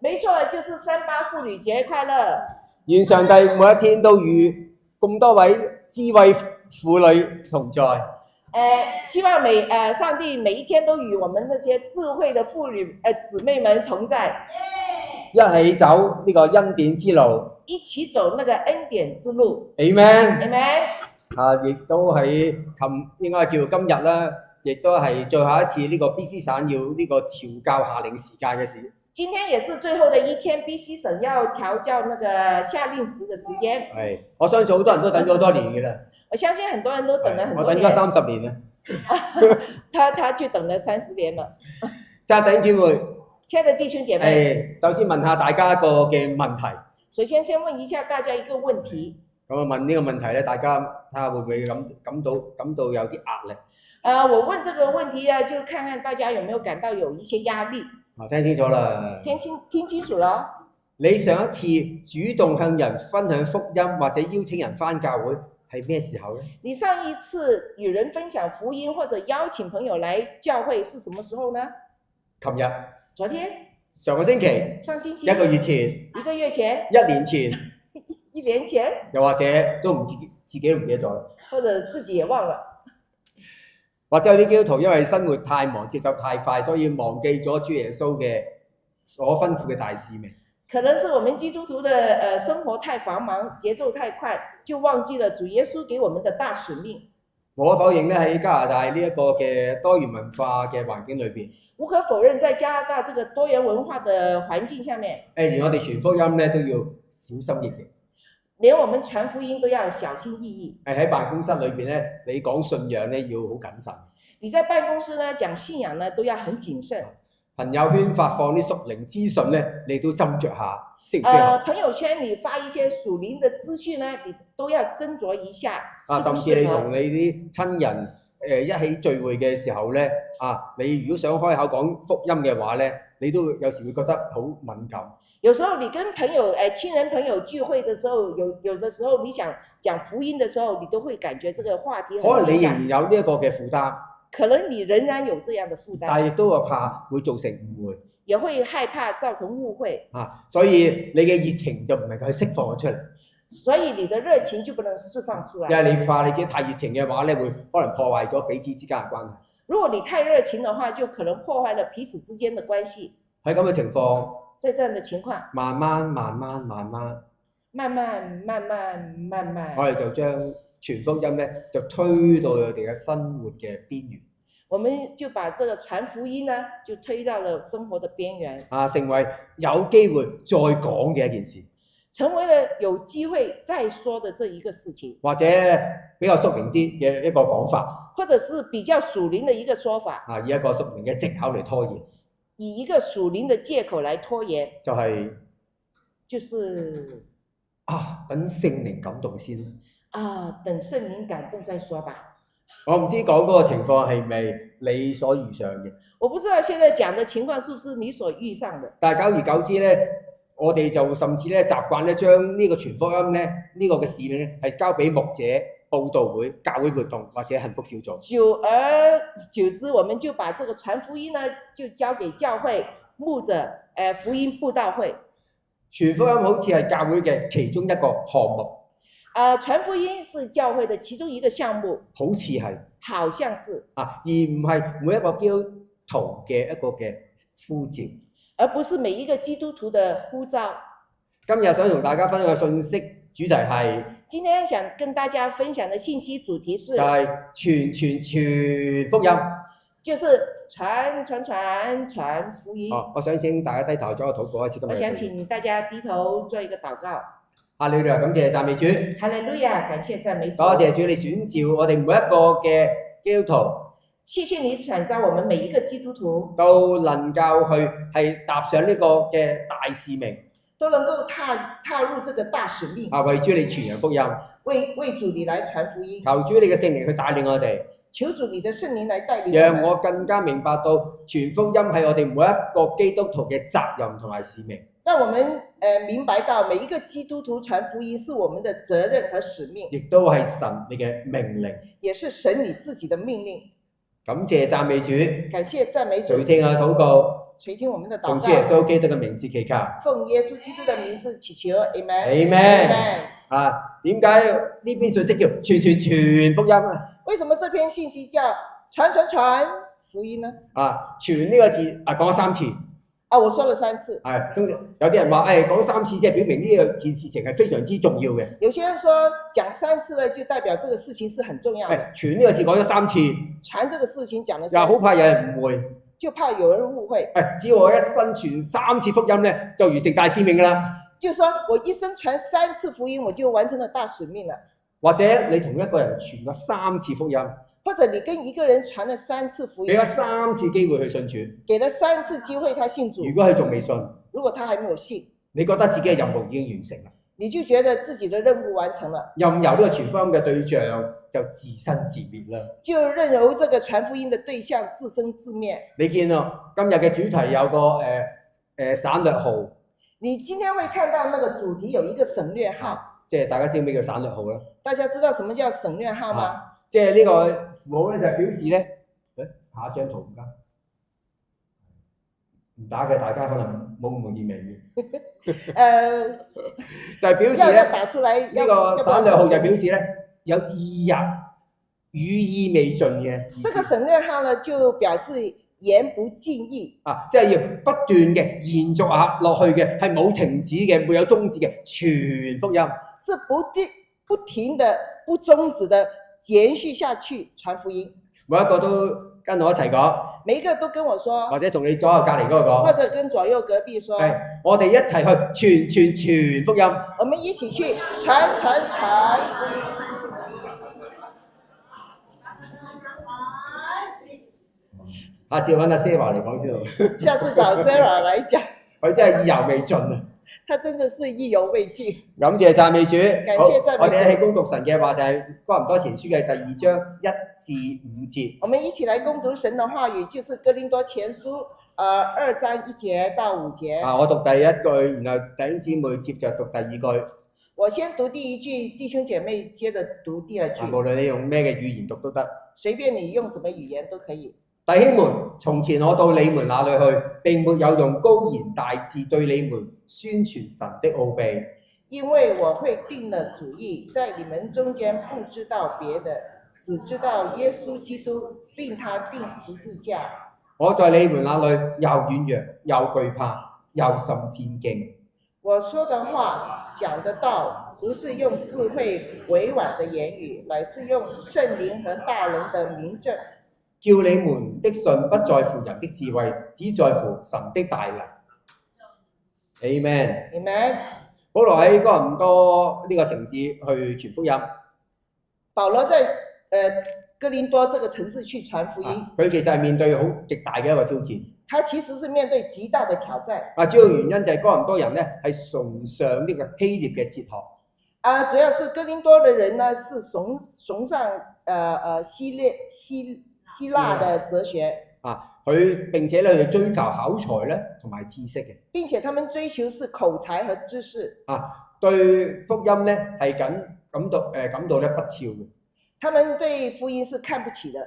沒錯，就是38婦女節快樂。願上帝每一天都與咁多位智慧婦女同在。希望上帝每一天都與我們那些智慧的婦女姊妹們同在，一起走呢個恩典之路。一起走那個恩典之路。Amen。Amen。亦都喺應該叫今日啦，亦都係最後一次呢個 BC 省要呢個調校下令時間嘅事。今天也是最後的一天 ，BC 省要調校那個下令時的時間。係，我相信好多人都等咗好多年嘅啦。我相信很多人都等了很多年。我等咗30年啦。他就等了30年了。弟兄姊妹，親愛的弟兄姐妹，首先問下大家一個嘅問題。首先問一下大家一個問題。咁啊問呢個問題咧，大家睇下會唔會感到有啲壓力？我問這個問題啊，就看看大家有沒有感到有一些壓力。聽清楚啦。聽清楚了。你上一次主動向人分享福音或者邀請人返教會係咩時候呢？你上一次與人分享福音或者邀請朋友來教會是什麼時候呢？琴日。昨天。上個星期。上星期。1個月前。1個月前。1年前。1年前。又或者都唔自己都唔記得咗，或者自己也忘了。或者有啲基督徒因為生活太忙，節奏太快，所以忘記咗主耶穌嘅所吩咐嘅大使命。可能是我們基督徒的生活太繁忙，節奏太快，就忘記了主耶穌給我們的大使命。無可否認咧，喺加拿大呢一個嘅多元文化嘅環境裏邊，無可否認，在加拿大這個多元文化的環境下面，連我哋傳福音咧都要小心翼翼。連我們傳福音都要小心翼翼。喺辦公室裏邊咧，你講信仰咧要好謹慎。你在辦公室呢講信仰呢都要很謹慎。朋友圈發放啲屬靈資訊咧，你都斟酌下，適唔適合？朋友圈你發一些屬靈的資訊呢，你都要斟酌一下。甚至你同你啲親人一起聚會嘅時候咧，你如果想開口講福音嘅話咧，你都有時會覺得好敏感。有時候你跟朋友親人朋友聚會的時候，有的時候你想講福音的時候，你都會感覺這個話題很敏感。可能你仍然有呢一個嘅負擔。可能你仍然有這樣的負擔。但係亦都會怕會造成誤會。也會害怕造成誤會。所以你嘅熱情就唔能夠去釋放咗出嚟。所以你的熱情就不能釋放出來。因為你怕你自己太熱情嘅話咧，會可能破壞咗彼此之間嘅關係。如果你太熱情的話，就可能破壞了彼此之間的關係。喺咁嘅情況。在這樣的情況。慢慢。我哋就將傳福音咧，就推到佢哋嘅生活嘅邊緣。我們就把這個傳福音呢，就推到了生活的邊緣。成為有機會再講嘅一件事。成為了有機會再說的這一個事情。或者比較屬靈啲嘅一個講法。或者是比較屬靈的一個說法。以一個屬靈嘅藉口嚟拖延。以一個屬靈的借口來拖延。就是等聖靈感動先。等聖靈感動再說吧。我唔知講嗰個情況係咪你所遇上嘅。我不知道現在講的情況是不是你所遇上的。但係久而久之咧，我哋就甚至咧習慣咧將呢個傳福音咧呢個嘅使命咧係交俾牧者、佈道會、教會活動或者幸福小組。久而久之，我們就把這個傳福音呢就交給教會、牧者、福音佈道會。傳福音好似係教會嘅其中一個項目。傳福音是教會的其中一個項目，好似係，好像是，而唔係每一個基督徒嘅一個嘅呼召，而不是每一個基督徒的呼召。今日想同大家分享嘅信息主題係，今天想跟大家分享的信息主題是，就係傳福音，就是傳福音。我想請大家低頭做個禱告開始。我想請大家低頭做一個禱告。哈利路亞，感謝讚美主。哈利路亞，感謝讚美主。多謝主，你選召我哋每一個嘅基督徒。謝謝你選召我們每一個基督徒，都能夠去係踏上呢個嘅大使命，都能夠踏入這個大使命。為主你傳揚福音，為主你來傳福音。求主你嘅聖靈去帶領我哋。求主你的聖靈來帶領，讓我更加明白到傳福音係我哋每一個基督徒嘅責任同埋使命。讓我們明白到每一個基督徒傳福音是我們的責任和使命，亦都係神你嘅命令，也是神你自己的命令。感謝讚美主，感謝讚美主。垂聽我禱告，垂聽我們的禱告。奉主耶穌基督嘅名字祈求。奉耶穌基督嘅名字祈求 ，Amen。啊，點解呢篇信息叫傳福音啊？為什麼這篇信息叫傳福音呢？啊，傳呢個字講咗3次。我說了3次。有啲人話講3次即係表明呢件事情係非常之重要嘅。有些人說講3次呢，就代表這個事情是很重要的。傳呢個字講咗3次。傳這個事情講咗3次。又好怕有人誤會。就怕有人誤會。只要我一生傳3次福音呢，就完成大使命㗎啦。就是說我一生傳3次福音，我就完成了大使命了。或者你同一個人傳咗3次福音。或者你跟一個人傳了3次福音，俾咗3次機會去信主，給了3次機會他信主。如果佢仲未信，如果他還沒有信，你覺得自己嘅任務已經完成啦，你就覺得自己的任務完成了，任由呢個傳福音嘅對象就自生自滅啦。就任由這個傳福音嘅對象自生自滅。你見到今日嘅主題有個省略號，你今天會看到那個主題有一個省略號。即係大家知道咩叫省略號啦？大家知道什麼叫省略號嗎？即係呢個符號咧就表示咧，下一張圖唔該，唔打嘅大家可能冇咁容易明嘅。就係表示咧，呢個省略號就表示咧有意入語意未盡嘅意思。這個省略號呢就表示言不盡意。即係要不斷嘅延續下落去嘅，係冇停止嘅，沒有終止嘅傳福音。是不停的、不終止的延續下去傳福音。每一個都跟我一齊講，每一個都跟我說，或者同你左右隔離嗰個講，或者跟左右隔壁說，我哋一齊去傳福音。我們一起去傳福音。下次揾阿 Sarah 嚟講先好。下次找 Sarah 來講。佢真係意猶未盡啊！他真的是意猶未盡。感謝讚美主。感謝讚美主。我哋一起攻讀神嘅話就係哥林多前書嘅第2章1至5節。我們一起來攻讀神的話語，就是哥林多前書2章1節到5節。我讀第1句，然後弟兄姊妹接着讀第2句。我先讀第1句，弟兄姐妹接着讀第2句。無論你用咩嘅語言讀都得。隨便你用什麼語言都可以。弟兄們，從前我到你們那裏去，並沒有用高言大智對你們宣傳神的奧秘，因為我會定了主意，在你們中間不知道別的，只知道耶穌基督，並他釘十字架。我在你們那裏又軟弱，又懼怕，又甚戰兢。我說的話，講的道，不是用智慧委婉的言語，乃是用聖靈和大能的明證。叫你們的信不在乎人的智慧，只在乎神的大能。Amen。Amen。保羅喺哥林多呢個城市去傳福音。保羅在哥林多這個城市去傳福音。佢其實係面對好極大嘅一個挑戰。他其實是面對極大的挑戰。主要原因就係哥林多人呢係崇尚呢個希臘嘅哲學。主要是哥林多的人呢是崇尚希臘的哲學。佢並且咧去追求口才咧同埋知識嘅。並且他們追求是口才和知識。對福音咧係感到咧不屑嘅。他們對福音是看不起的。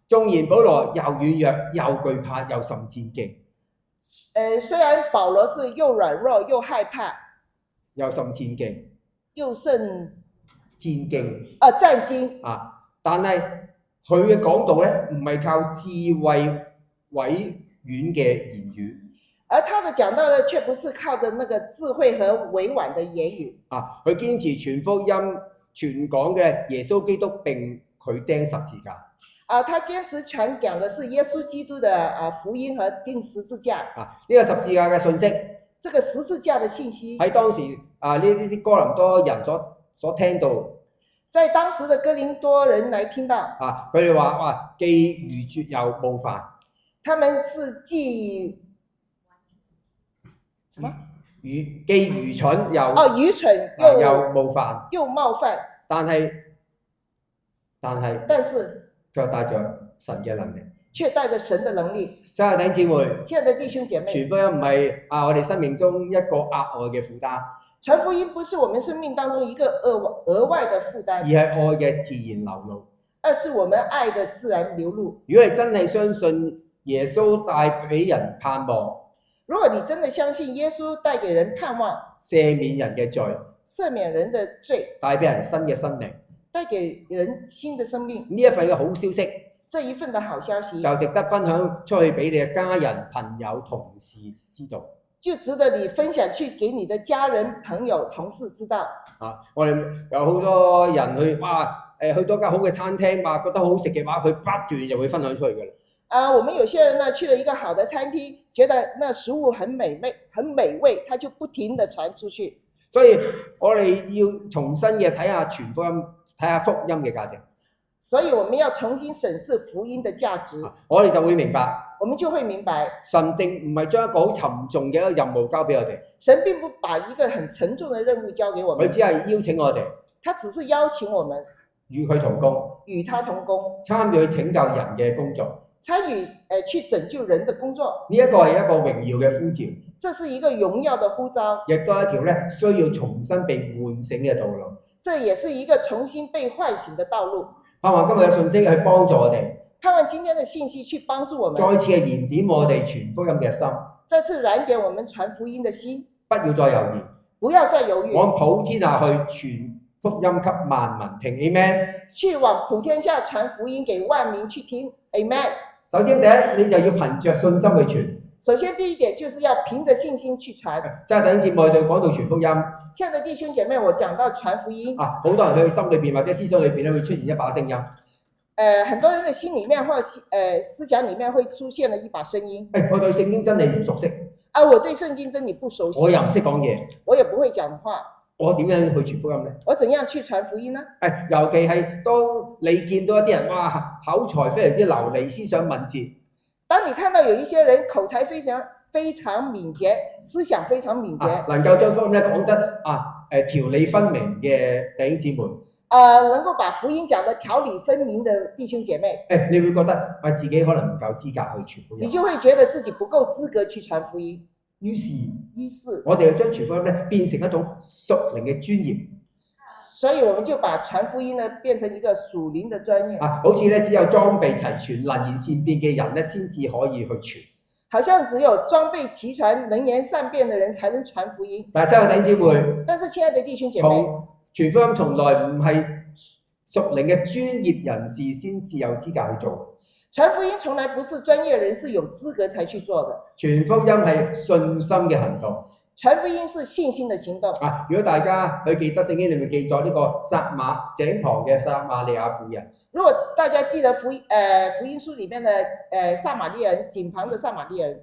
縱然保羅又軟弱又懼怕又甚戰兢。雖然保羅是又軟弱又害怕，又甚戰兢。又甚戰兢。戰兢。但係佢嘅講道咧唔係靠智慧委婉嘅言語。而他的講道呢，卻不是靠着那個智慧和委婉的言語。佢堅持全福音傳講嘅耶穌基督並佢釘十字架。他堅持傳講的是耶穌基督的福音和釘十字架。呢個十字架嘅信息，這個十字架的信息喺當時呢啲哥林多人所聽到。在當時的哥林多人來聽到。佢哋話既愚拙又冒犯。他們是既什麼？既愚蠢又愚蠢又冒犯。又冒犯。但是卻帶着神嘅能力。卻帶着神的能力。親愛的弟兄姊妹，親愛的弟兄姐妹，傳福音唔係我哋生命中一個額外嘅負擔。傳福音不是我們生命當中一個額外的負擔，而係愛嘅自然流露。而是我們愛的自然流露。如果你真係相信耶穌帶俾人盼望。如果你真的相信耶穌帶給人盼望，赦免人嘅罪，赦免人的罪，帶俾人新嘅生命，帶給人新的生命。呢一份嘅好消息，這一份的好消息就值得分享出去俾你嘅家人、朋友、同事知道。就值得你分享去給你的家人、朋友、同事知道。我哋有好多人去多間好嘅餐廳，覺得好食嘅話，佢不斷就會分享出去㗎啦。我們有些人呢去了一個好的餐廳，覺得那食物很美味，他就不停地傳出去。所以我哋要重新嘅睇下傳福音，睇下福音嘅價值。所以我們要重新審視福音的價值。我哋就會明白，我們就會明白，神並唔係將一個好沉重嘅一個任務交俾我哋。神並不把一個很沉重的任務交給我們，佢只係邀請我哋，他只是邀請我們與佢同工，與他同工，參與去拯救人嘅工作，參與去拯救人的工作。呢一個係一個榮耀嘅呼召，這是一個榮耀的呼召，亦都係一條咧需要重新被喚醒嘅道路。這也是一個重新被喚醒的道路。盼望今日嘅信息去幫助我哋，盼望今天的信息去幫助我們，再次嘅燃點我哋傳福音嘅心，再次燃點我們傳福音的心，不要再猶豫，不要再猶豫，往普天下去傳福音給萬民聽 ，Amen。去往普天下傳福音給萬民去聽 ，Amen。首先第一，你就要憑着信心去傳。首先第一點就是要憑着信心去傳。即係弟兄姊妹對講到傳福音，親愛的弟兄姐妹，我講到傳福音，好多人佢心裏邊或者思想裏邊咧會出現一把聲音。很多人的心裡面或思想裡面會出現了一把聲音。我對聖經真理唔熟悉。我對聖經真理不熟悉。我又唔識講嘢。我也不會講話。我點樣去傳福音呢？我怎樣去傳福音呢？尤其係當你見到一啲人口才非常之流利，思想敏捷。當你看到有一些人口才非常敏捷，思想非常敏捷，能夠將福音咧講得條理分明嘅弟兄姊妹，能夠把福音講得條理分明的弟兄姐妹，你會覺得自己可能唔夠資格去傳福音，你就會覺得自己不夠資格去傳福音。於是我哋要將傳福音咧變成一種屬靈嘅專業。所以我們就把傳福音呢變成一個屬靈的專業。好似咧只有裝備齊全、能言善辯嘅人咧，先至可以去傳。好像只有裝備齊全、能言善辯嘅人才能傳福音。但係親愛的弟兄姊妹，但是親愛的弟兄姐妹，傳福音從來唔係屬靈嘅專業人士先至有資格去做。傳福音從來不是專業人士有資格才去做的。傳福音係信心嘅行動。傳福音是信心的行動。如果大家去記得聖經裏面記載呢個撒瑪井旁嘅撒瑪利亞婦人，如果大家記得福音書裏面的撒瑪利人，井旁的撒瑪利人，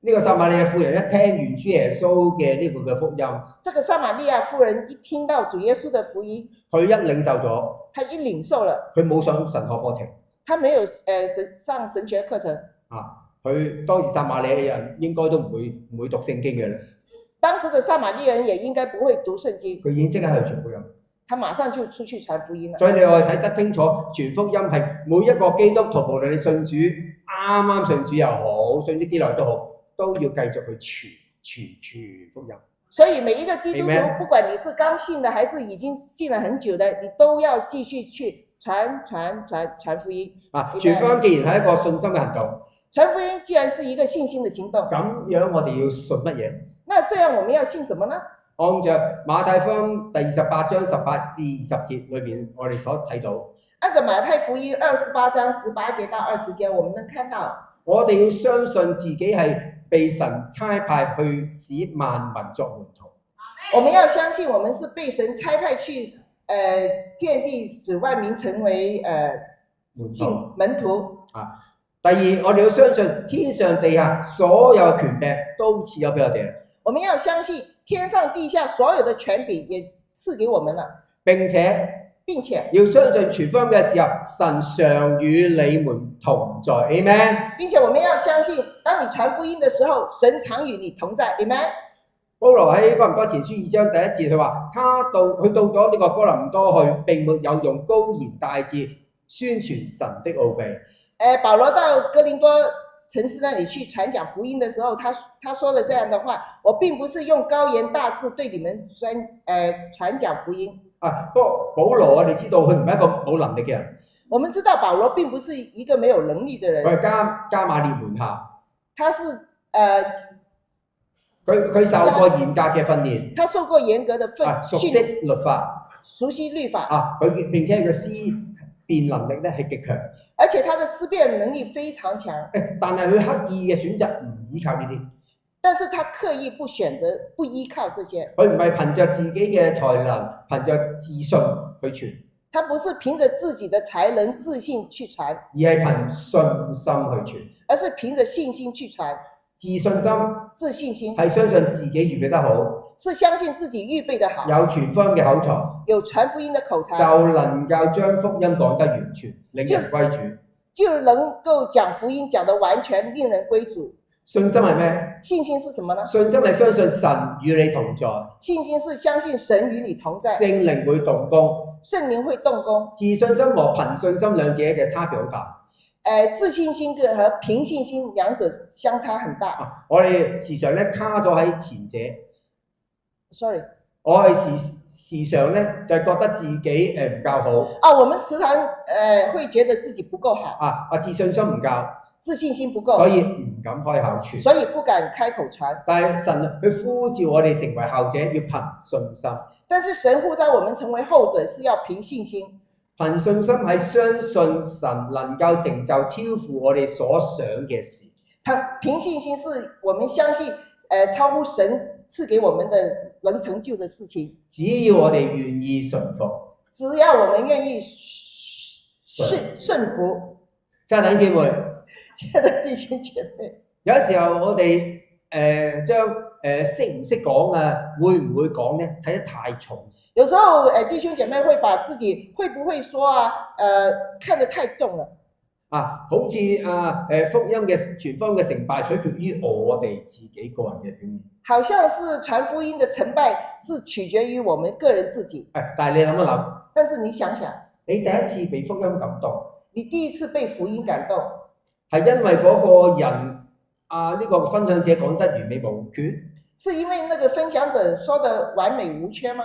呢個撒瑪利亞婦人一聽完主耶穌嘅呢個嘅福音，這個撒瑪利亞婦人一聽到主耶穌的福音，佢一領受咗，他一領受了，佢冇上神學課程，他沒有上神學課程。佢當時撒瑪利亞人應該都唔會讀聖經嘅啦。當時的撒瑪利亞人也應該不會讀聖經。佢已經即刻去傳福音。他馬上就出去傳福音了。所以你我睇得清楚，傳福音係每一個基督徒，無論你信主啱信主又好，信咗幾耐都好，都要繼續去傳福音。所以每一個基督徒，不管你是剛信的，還是已經信了很久的，你都要繼續去傳福音。傳福音既然係一個信心嘅行動。傳福音既然是一個信心的行動，咁樣我哋要信乜嘢？那這樣我們要信什麼呢？按照馬太福音第28章18至20節裏邊，我哋所睇到。按照馬太福音28章18節到20節，我們能看到，我哋要相信自己係被神差派去使萬民作門徒。我們要相信我們是被神差派去遍地使萬民成為門徒。第二，我哋要相信天上地下所有權柄都賜咗俾我哋。我們要相信天上地下所有的權柄也賜給我們了，並且要相信傳福音嘅時候，神常與你們同在。Amen。並且我們要相信，當你傳福音的時候，神常與你同在。Amen。保羅喺哥林多前書2章第1節，佢話：佢到咗呢個哥林多去，並沒有用高言大智宣傳神的奧秘。保羅到哥林多城市那裡去傳講福音的時候，他說了這樣的話：我並不是用高言大智對你們傳講福音。不過保羅我哋知道佢唔係一個冇能力嘅人。我們知道保羅並不是一個沒有能力的人。佢係加馬列門下。他是佢受過嚴格嘅訓練。他受過嚴格的訓練。熟悉律法。熟悉律法。佢並且佢嘅思辨能力咧係極強。而且他的思辨能力非常強。但係佢刻意嘅選擇唔依靠呢啲。但是他刻意不選擇不依靠這些。佢唔係憑着自己嘅才能，憑着自信去傳。他不是憑着自己的才能自信去傳，而係憑信心去傳。而是憑着信心去傳。自信心。自信心係相信自己預備得好。是相信自己預備得好。有傳福音嘅口才。有傳福音的口才。就能夠將福音講得完全，令人歸主。就能夠講福音講得完全，令人歸主。信心係咩？信心是什麼呢？信心係相信神與你同在。信心是相信神與你同在。聖靈會動工。聖靈會動工。自信心和憑信心兩者嘅差別好大。自信心和憑信心兩者相差很大。我哋時常咧卡咗喺前者。Sorry。我係時常咧就係覺得自己唔夠好。我們時常會覺得自己不夠好。自信心唔夠。自信心不夠，所以唔敢開口傳，所以不敢開口傳。但係神去呼召我哋成為後者，要憑信心。但是神呼召我們成為後者，是要憑信心。憑信心係相信神能夠成就超乎我哋所想嘅事。憑信心是我們相信，超乎神賜給我們的能成就的事情。只要我哋願意順服，只要我們願意順服。親愛的弟兄姊妹。親愛的弟兄姐妹，有時候我哋將識唔識講會唔會講呢睇得太重。有時候弟兄姐妹會把自己會不會說看得太重了。好似福音嘅傳福音嘅成敗取決於我哋自己個人嘅表現。好像是傳福音的成敗是取決於我們個人自己。但係你諗一諗，但是你想想，你第一次被福音感動，你第一次被福音感動。係因為嗰個人呢個分享者講得完美無缺，是因為那個分享者說得完美無缺嗎？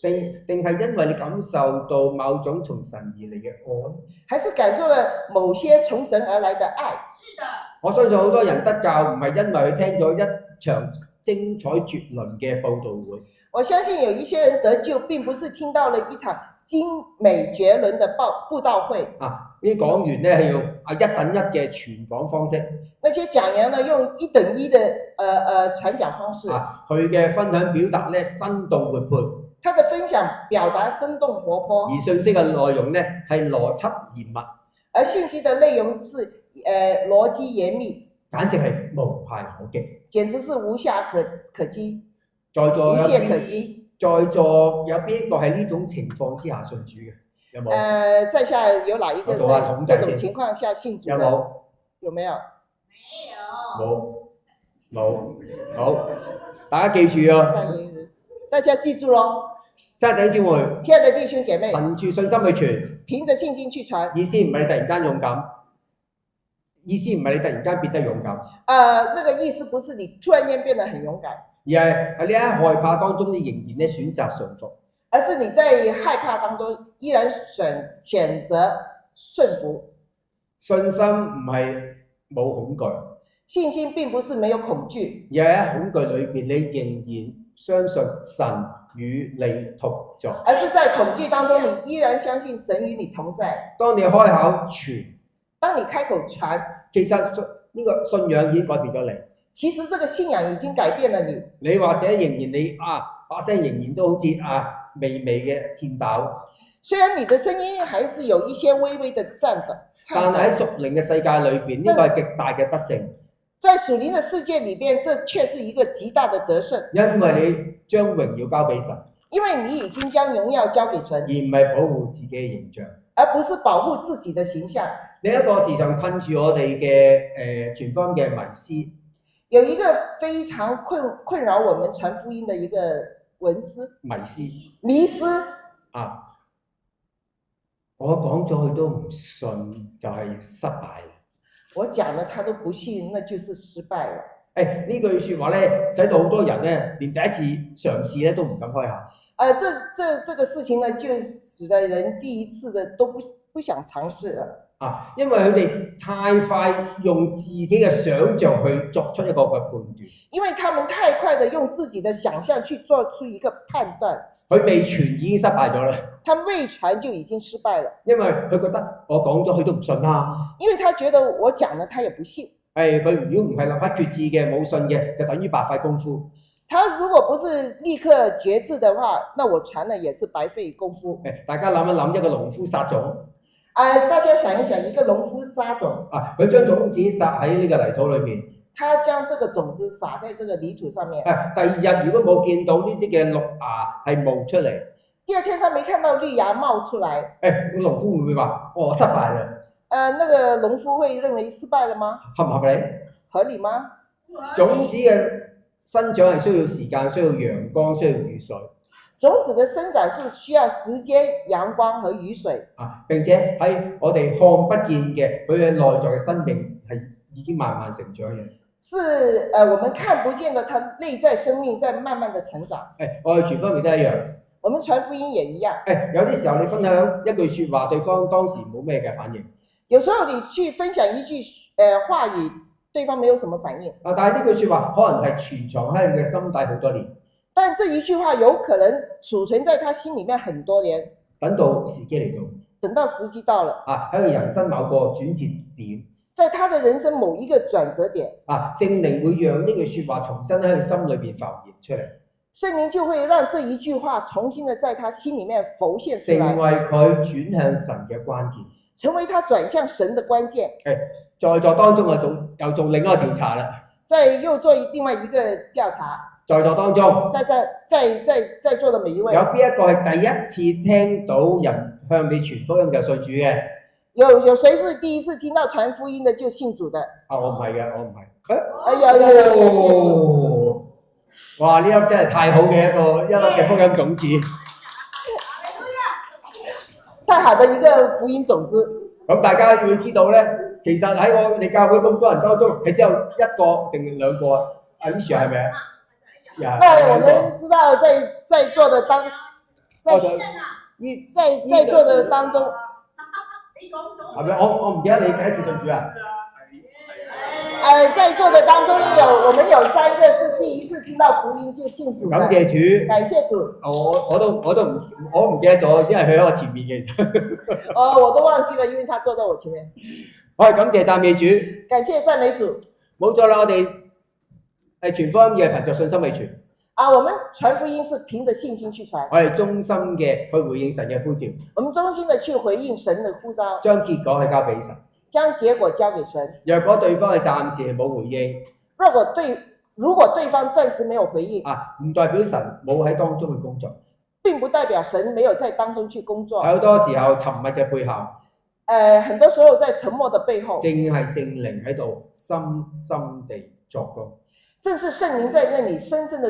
定係因為你感受到某種從神而嚟嘅愛，還是感受了某些從神而來的愛？是的。我相信好多人得救唔係因為佢聽咗一場精彩絕倫嘅佈道會。我相信有一些人得救並不是聽到了一場精美絕倫的佈道會。呢啲講員咧係用一等一嘅傳講方式。那些講員呢用一等一的傳講方式。佢嘅分享表達咧生動活潑。他的分享表達生動活潑。而信息嘅內容咧係邏輯嚴密。而信息的內容是邏輯嚴密。簡直係無懈可擊。簡直是無懈可擊。在座無懈可擊。在座有邊一個喺呢種情況之下信主嘅？有冇？在下有哪一個在這種情況下信主？有冇？有沒有？冇。好，大家記住啊！大家記住咯。親愛的弟兄姊妹，親愛的弟兄姐妹，憑住信心去傳，憑着信心去傳。意思唔係你突然間勇敢，意思唔係你突然間變得勇敢。那個意思不是你突然間變得很勇敢，而係喺你喺害怕當中，你仍然咧選擇順服。而是你在害怕當中依然選擇順服。信心唔係冇恐懼，信心並不是沒有恐懼，而係喺恐懼裏邊，你仍然相信神與你同在。而是在恐懼當中，你依然相信神與你同在。當你開口傳，當你開口傳，其實呢個信仰已經改變咗你。其實這個信仰已經改變了你。你或者仍然你把聲仍然都好似微微嘅顫抖。雖然你的聲音還是有一些微微的顫抖，但係喺屬靈嘅世界裏邊，呢個係極大嘅得勝。在屬靈嘅世界裏邊，這卻是一個極大的得勝。因為你將榮耀交俾神。因為你已經將榮耀交給神，而唔係保護自己嘅形象，而不是保護自己的形象。另一個時常困住我哋嘅傳福音嘅迷思，有一個非常困擾我們傳福音的一個迷思我講咗佢都唔信，就係失敗啦。我講了他都不信，那就是失敗了。呢句說話咧，使到好多人咧，連第一次嘗試咧都唔敢開口。這個事情呢，就使得人第一次的都不想嘗試了。因為佢哋太快用自己嘅想像去作出一個嘅判斷。因為他們太快的用自己的想象去做出一個判斷。佢未傳已經失敗咗啦。他未傳就已經失敗了。因為佢覺得我講咗佢都唔信啦。因為他覺得我講了他也不信。佢如果唔係立刻決志嘅冇信嘅，就等於白費功夫。他如果不是立刻決志的話，那我傳了也是白費功夫。大家諗一諗，一個農夫撒種。大家想一想，一個農夫撒種。佢將種子撒喺呢個泥土裏面。他將這個種子撒在這個泥土上面。第二日如果冇見到呢啲嘅綠芽係冒出嚟，第二天他沒看到綠芽冒出來，農夫會唔會話我失敗啦？那個農夫會認為失敗了嗎？合唔合理？合理嗎？種子嘅生長係需要時間，需要陽光，需要雨水。種子的生長是需要時間、陽光和雨水。並且喺我哋看不見嘅佢嘅內在嘅生命係已經慢慢成長嘅。是我們看不見的，它內在生命在慢慢的成長。我哋傳福音都一樣。我們傳福音也一樣。有啲時候你分享一句説話，對方當時冇咩嘅反應。有時候你去分享一句話語，對方沒有什麼反應。但係呢句説話可能係存藏喺你嘅心底好多年。但這一句話有可能儲存在他心裡面很多年。等到時機嚟到。等到時機到了。喺佢人生某個轉折點。在他的人生某一個轉折點。聖靈會讓呢句説話重新喺佢心裏邊浮現出嚟。聖靈就會讓這一句話重新的在他心裡面浮現出來。成為佢轉向神嘅關鍵。成為他轉向神的關鍵。在座當中又做另一個調查啦。又做另外一個調查。在座當中，在座的每一位，有邊一個係第一次聽到人向你傳福音就信主嘅？有誰是第一次聽到傳福音的就信主的？我唔係嘅，我唔係。有。哇！呢粒真係太好嘅一粒嘅福音種子。太好的一個福音種子。咁大家要知道咧，其實喺我哋教會咁多人當中，係只有一個定兩個啊？Alicia係咪啊？那我們知道在座的當中，係咪？我唔記得你第一次信主啊？在座的當中我們有3個是第一次聽到福音就信主的。感謝主，感謝主。我唔記得咗，因為佢喺我前面嘅。我都忘記了，因為他坐在我前面。我係感謝讚美主。感謝讚美主。冇錯啦，我哋傳福音嘅憑着信心去傳。我們傳福音是憑着信心去傳。我哋忠心嘅去回應神嘅呼召。我們忠心的去回應神的呼召。將結果係交俾神。將結果交給神。若果對方係暫時係冇回應，如果對方暫時沒有回應，唔代表神冇喺當中去工作，並不代表神沒有在當中去工作。好多時候沉默嘅背後，很多時候在沉默的背後，正係聖靈喺度深深地作工。正是聖靈在那裡深深的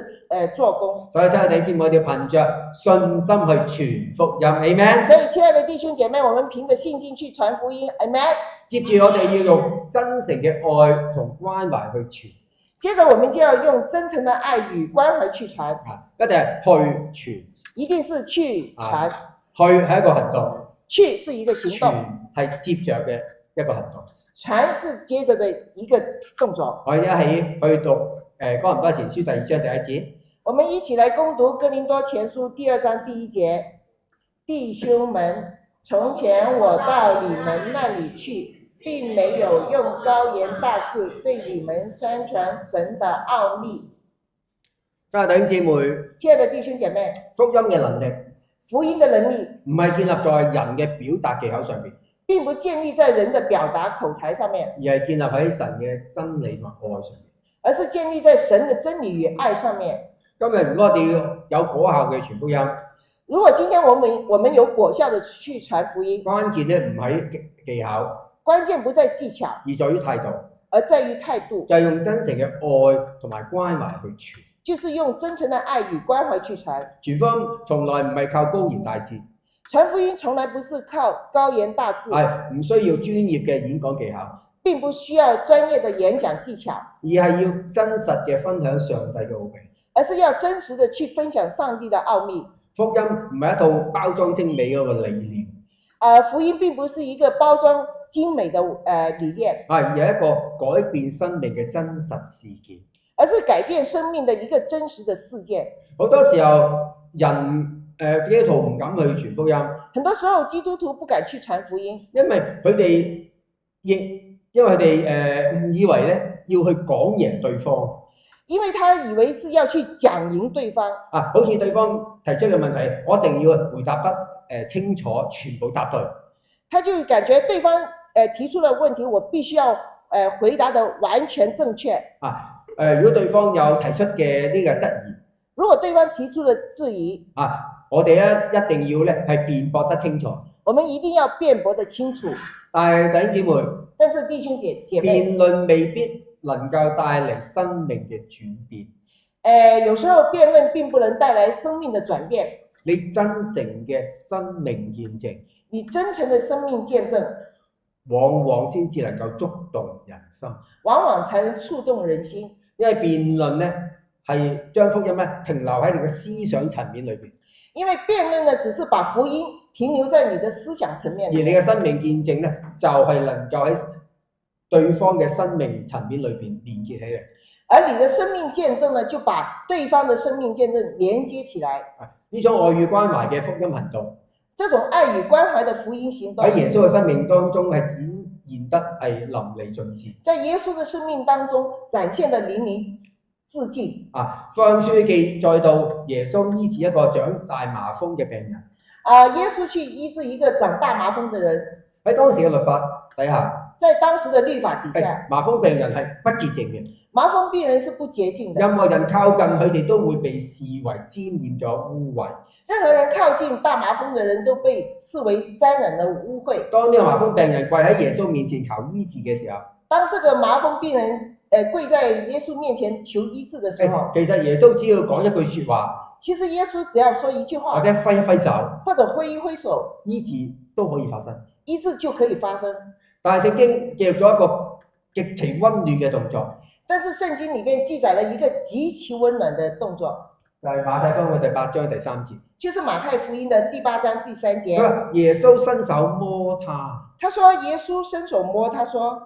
做工。所以親愛的弟兄姊妹，我哋憑着信心去傳福音 ，Amen。所以親愛的弟兄姐妹，我們憑着信心去傳福音 ，Amen。接住我哋要用真誠嘅愛同關懷去傳。接着我們就要用真誠的愛與關懷去傳。一定係去傳。一定是去傳。去係一個行動。去是一個行動。傳係接着嘅一個行動。傳是接着的一個動作。我哋一起去讀哥林多前書第2章第1節。我們一起來攻讀哥林多前書第2章第1節。弟兄們，從前我到你們那裡去，並沒有用高言大智對你們宣傳神的奧秘。親愛的弟兄姊妹，親愛的弟兄姐妹，福音嘅能力，福音的能力唔係建立在人嘅表達技巧上邊，並不建立在人的表達口才上面，而係建立喺神嘅真理同愛上面，而是建立在神的真理與愛上面。今日如果我哋要有果效嘅傳福音，如果今天我們有果效的去傳福音，關鍵咧唔喺技巧，關鍵不在技巧，而在於態度，而在於態度，就係用真誠嘅愛同埋關懷去傳，就是用真誠的愛與關懷去傳。傳福音從來唔係靠高言大智，傳福音從來不是靠高言大智，係唔需要專業嘅演講技巧，並不需要專業的演講技巧，而係要真實嘅分享上帝嘅奧秘，而是要真實的去分享上帝的奧秘。福音唔係一套包裝精美嗰個理念。福音並不是一個包裝精美的理念，而係一個改變生命嘅真實事件，而是改變生命的一個真實的事件。好多時候人基督徒唔敢去傳福音，很多時候基督徒不敢去傳福音，因為佢哋誤以為咧要去講贏對方，因為他以為是要去講贏對方。好似對方提出嘅問題，我一定要回答得清楚，全部答對。他就感覺對方提出了問題，我必須要回答得完全正確。如果對方有提出嘅呢個質疑，如果對方提出了質疑，我哋一定要咧係辯駁得清楚。我們一定要辯駁得清楚。但係弟兄姊妹，但是弟兄姐妹，辯論未必能夠帶嚟生命嘅轉變。有時候辯論並不能帶來生命的轉變。你真誠嘅生命見證，你真誠的生命見證，往往先至能夠觸動人心，往往才能觸動人心。因為辯論呢係將福音呢停留喺你嘅思想層面裏邊。因為辯論呢只是把福音停留在你的思想層面，而你嘅生命見證呢就係能夠喺對方嘅生命層面裏邊連結起嚟。而你的生命見證呢就把對方的生命見證連接起來。呢種愛與關懷嘅福音行動，這種愛與關懷的福音行動喺耶穌嘅生命當中係展現得係淋漓盡致。在耶穌嘅生命當中展現得淋漓致盡。福音書記載到耶穌醫治一個長大麻風嘅病人。耶穌去醫治一個長大麻風嘅人。喺當時嘅律法底下，在當時的律法底下，麻風病人係不潔淨嘅。麻風病人是不潔淨的。任何人靠近佢哋都會被視為沾染咗污穢。任何人靠近大麻風的人都被視為沾染了污穢。當呢個麻風病人跪喺耶穌面前求醫治嘅時候，當這個麻風病人跪在耶穌面前求醫治的時候，其實耶穌只要講一句說話，其實耶穌只要說一句話，或者揮一揮手，或者揮一揮手，醫治都可以發生。醫治就可以發生。但係聖經記錄咗一個極其溫暖嘅動作。但是聖經裏面記載了一個極其溫暖的動作，就係馬太福音第8章第3節，就是馬太福音的第8章第3節。佢話耶穌伸手摸他，他說耶穌伸手摸他，說，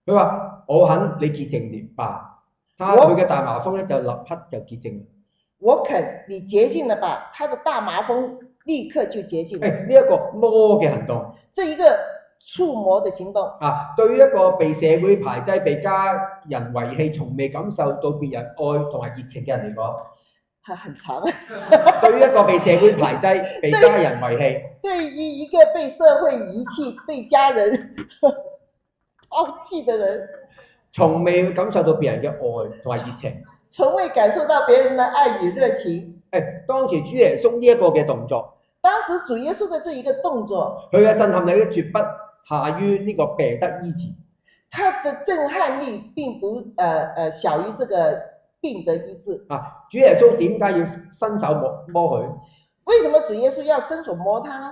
佢話我肯你潔淨了吧，佢嘅大麻風咧就立刻就潔淨。我肯你潔淨了吧，他的大麻風立刻就潔淨了。呢一個摸嘅行動，這一個觸摸的行動，對於一個被社會排擠、被家人遺棄、從未感受到別人愛同埋熱情嘅人嚟講，很長。對於一個被社會排擠、被家人遺棄，對於一個被社會遺棄、被家人拋棄的人，從未感受到別人嘅愛同埋熱情，從未感受到別人的愛與熱情。當時主耶穌呢一個嘅動作，當時主耶穌的這一個動作，佢嘅震撼力絕不下於呢個病得醫治，他的震撼力並不小於這個病得醫治。主耶穌點解要伸手摸佢？為什麼主耶穌要伸手摸他呢？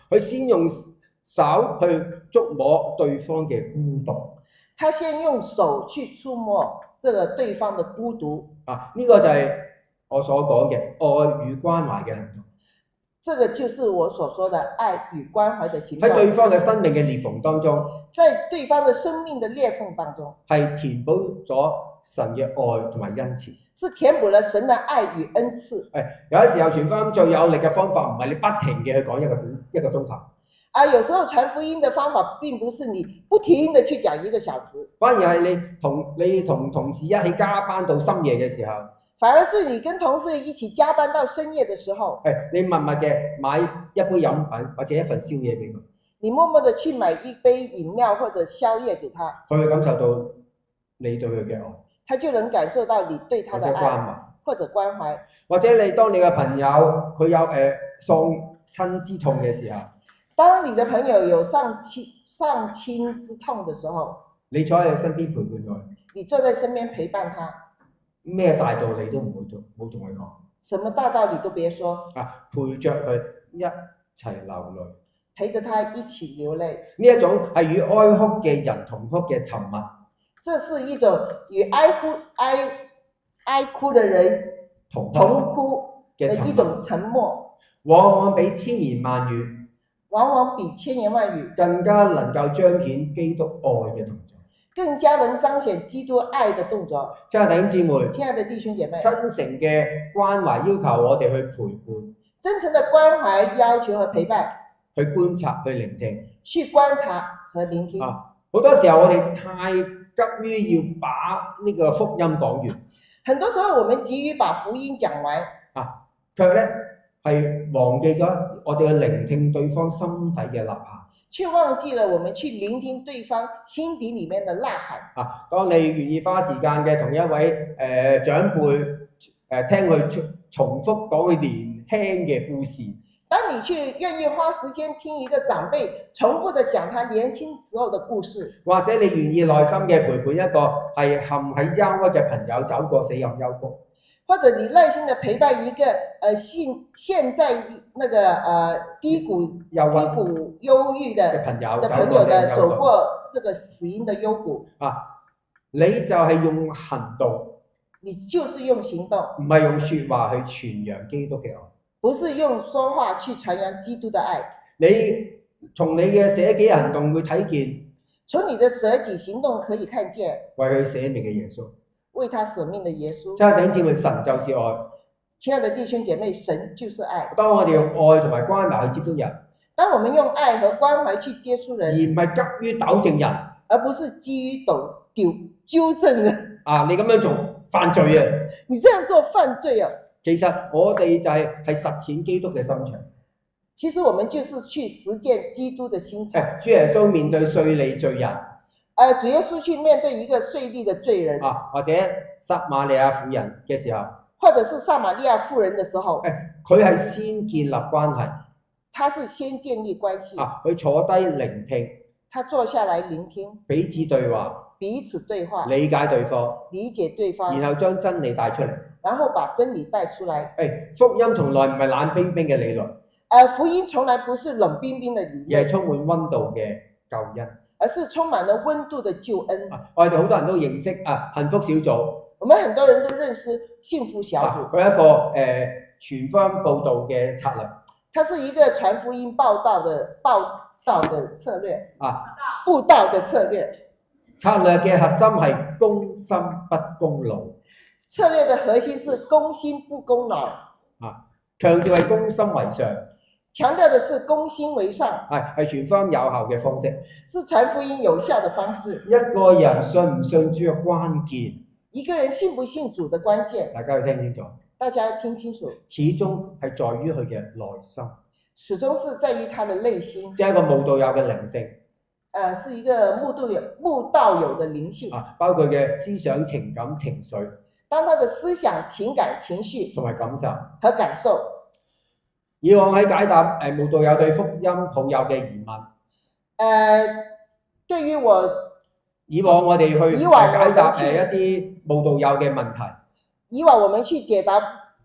佢先用手去觸摸對方嘅孤獨。他先用手去觸摸這個對方的孤獨。呢個就係我所講嘅愛與關懷嘅行動。這個就是我所說的愛與關懷的行動。喺對方嘅生命嘅裂縫當中，在對方的生命的裂縫當中，係填補咗神嘅愛同埋恩賜，是填補了神的愛與恩賜。有啲時候傳福音最有力嘅方法唔係你不停嘅去講一個鐘頭。有時候傳福音的方法並不是你不停的去講1個小時，反而係你同同事一起加班到深夜嘅時候，反而是你跟同事一起加班到深夜的時候，你默默嘅買一杯飲品或者一份宵夜俾佢，你默默的去買一杯飲料或者宵夜給他，佢會感受到你對佢嘅愛，他就能感受到你對他的愛或者關懷，或者你當你嘅朋友佢有喪親之痛嘅時候，當你的朋友有喪親之痛的時候，你坐喺佢身邊陪伴佢，你坐在身邊陪伴他，咩大道理都唔會冇同佢講，什麼大道理都別說，陪着佢一齊流淚，陪着他一起流淚，呢一種係與哀哭嘅人同哭嘅沉默，這是一種與哀哭的人同哭嘅一種沉默。往往比千言萬語，更加能夠彰顯基督愛嘅動作，更加能彰顯基督愛的動作。親愛的弟兄姊妹，親愛的弟兄姐妹，真誠嘅關懷要求我哋去陪伴，真誠的關懷要求和陪伴，去觀察去聆聽，去觀察和聆聽。好多時候我哋太急於要把呢個福音講完，很多時候我們急於把福音講完，卻咧係忘記咗我哋去聆聽對方心底嘅吶喊，卻忘記了我們去聆聽對方心底裡面的吶喊。當你願意花時間嘅同一位長輩聽佢重複講佢年輕嘅故事，當你去願意花時間聽一個長輩重複的講他年輕時候的故事，或者你願意耐心嘅陪伴一個係陷喺憂鬱嘅朋友走過死蔭幽谷，或者你耐心的陪伴一個現在那個低谷憂鬱的朋友走過這個死蔭的幽谷，你就係用行動，你就是用行動，唔係用說話去傳揚基督嘅愛，不是用說話去傳揚基督的愛。你從你嘅捨己行動會睇見，從你的捨己行動可以看見為佢捨命嘅耶穌，為他捨命的耶穌。親愛的弟兄姊妹，神就是愛。親愛的弟兄姐妹，神就是愛。當我哋用愛同埋關懷去接觸人，當我們用愛和關懷去接觸人，而唔係急於糾正人，而不是基於糾正人。你咁樣做犯罪啊！你這樣做犯罪啊！其實我哋就係實踐基督嘅心腸。其實我們就是去實踐基督的心腸。主耶穌面對稅吏罪人，主耶穌去面對一個稅吏的罪人，或者撒瑪利亞婦人嘅時候，或者是撒瑪利亞婦人的時候，佢係先建立關係，他是先建立關係，佢坐低聆聽，他坐下來聆聽，彼此對話，理解對方，然後將真理帶出嚟，然後把真理帶出來。福音從來唔係冷冰冰嘅理論，福音從來不是冷冰冰的理論，而係充滿溫度嘅救恩，而是充滿了溫度的救恩。我哋好多人都認識幸福小組，我們很多人都認識幸福小組，佢係一個傳福音報道嘅策略，它是一個傳福音報道的策略，布道的策略。策略嘅核心係攻心不攻腦，策略的核心是攻心不攻腦，強調係攻心為上，強調的是攻心為上，係傳福音有效嘅方式，是傳福音有效的方式。一個人信唔信主嘅關鍵，一個人信不信主的關鍵，大家要聽清楚，大家要聽清楚，始終係在於佢嘅內心，始終是在於他的內心，即係一個慕道友嘅靈性。是一個慕道友的靈性，包括嘅思想、情感、情緒。當他的思想、情感、情緒同埋感受和感受。以往喺解答慕道友對福音抱有嘅疑問。對於我，以往我哋去解答一啲慕道友嘅問題。以往我們去解答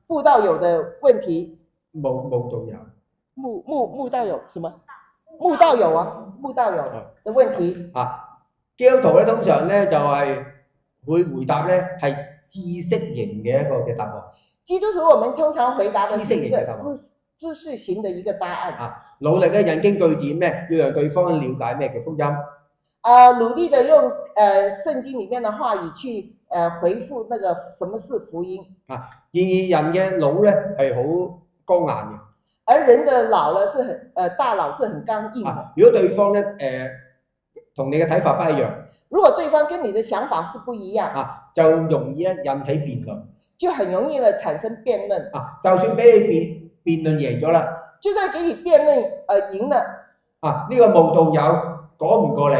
慕道友的問題。慕道友。慕道友什麼？慕道友的問題。基督徒咧通常咧就係會回答咧係知識型嘅一個嘅答案。基督徒我們通常回答的是一個知識型的一個答案。努力嘅引經據典咧，要讓對方了解咩叫福音。努力的用聖經裡面的話語去回復那個什麼是福音。然而人嘅腦咧係好剛硬嘅。而人的腦呢是大腦是很剛硬的。如果對方咧同你嘅睇法不一樣，如果對方跟你的想法是不一樣，就容易咧引起辯論，就很容易咧產生辯論。就算俾你辯論贏咗啦，就算給你辯論贏了，呢個慕道友講唔過你，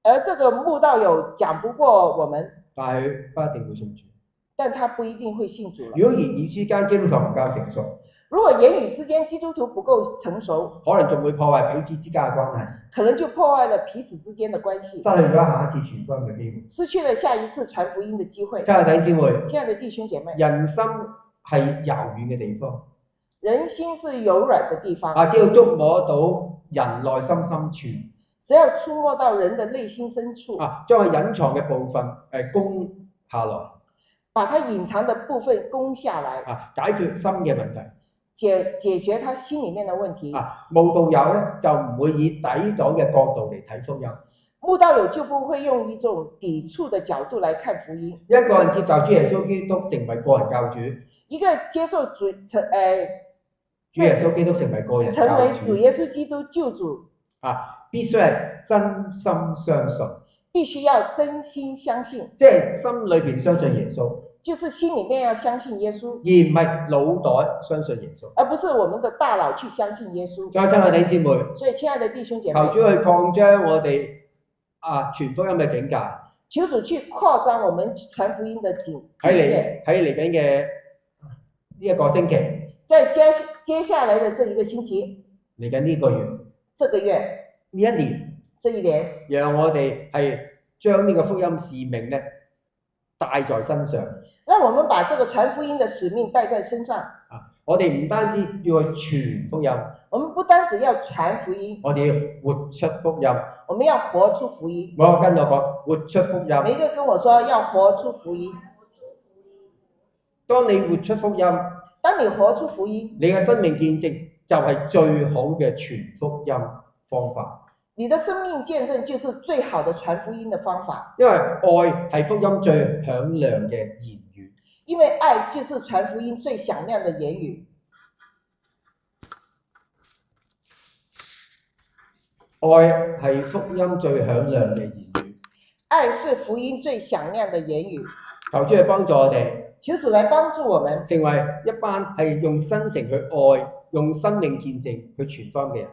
而這個慕道友講不過我們，但係佢不一定會信主，但他不一定會信主。如果言語之間基督徒唔夠成熟，如果言語之間基督徒不夠成熟，可能仲會破壞彼此之間嘅關係，可能就破壞了彼此之間的關係，失去咗下一次傳福音嘅機會，失去了下一次傳福音的機會。親愛的弟兄姊妹，親愛的弟兄姐妹，人心係柔軟嘅地方，人心是柔軟的地方。只要觸摸到人內心深處，只要觸摸到人的內心深處，將佢隱藏嘅部分攻下來，把它隱藏的部分攻下來，解決心嘅問題。解決他心裡面嘅問題。慕道友咧就唔會以抵擋嘅角度嚟睇福音。慕道友就不會用一種抵觸的角度來看福音。一個人接受主耶穌基督成為個人教主，一個接受主耶穌基督成為個人教主，成為主耶穌基督救主必須係真心相信，必須要真心相信，即係心裏邊相信耶穌，就是心裡面要相信耶穌，而唔係腦袋相信耶穌，而不是我們的大腦去相信耶穌。所以親愛的弟兄姊妹，所以親愛的弟兄姐妹，求主去擴張我哋傳福音嘅境界，求主去擴張我們傳福音的境界。喺嚟緊嘅呢一個星期，在接下來的這一個星期，嚟緊呢個月，這個月，呢一年，這一年，讓我哋係將呢個福音使命咧帶在身上。讓我們把這個傳福音的使命帶在身上。我哋唔單止要去傳福音，我們不單止要傳福音，我哋要活出福音。我們要活出福音。每個跟我講活出福音。每一個跟我說要活出福音。當你活出福音，當你活出福音，你嘅生命見證就係最好嘅傳福音方法。你的生命見證就是最好的傳福音的方法。因為愛係福音最響亮嘅言語。因為愛就是傳福音最響亮的言語。愛係福音最響亮嘅言語。愛是福音最響亮的言語。求主去幫助我哋。求主來幫助我們，成為一班係用真誠去愛、用生命見證去傳福音嘅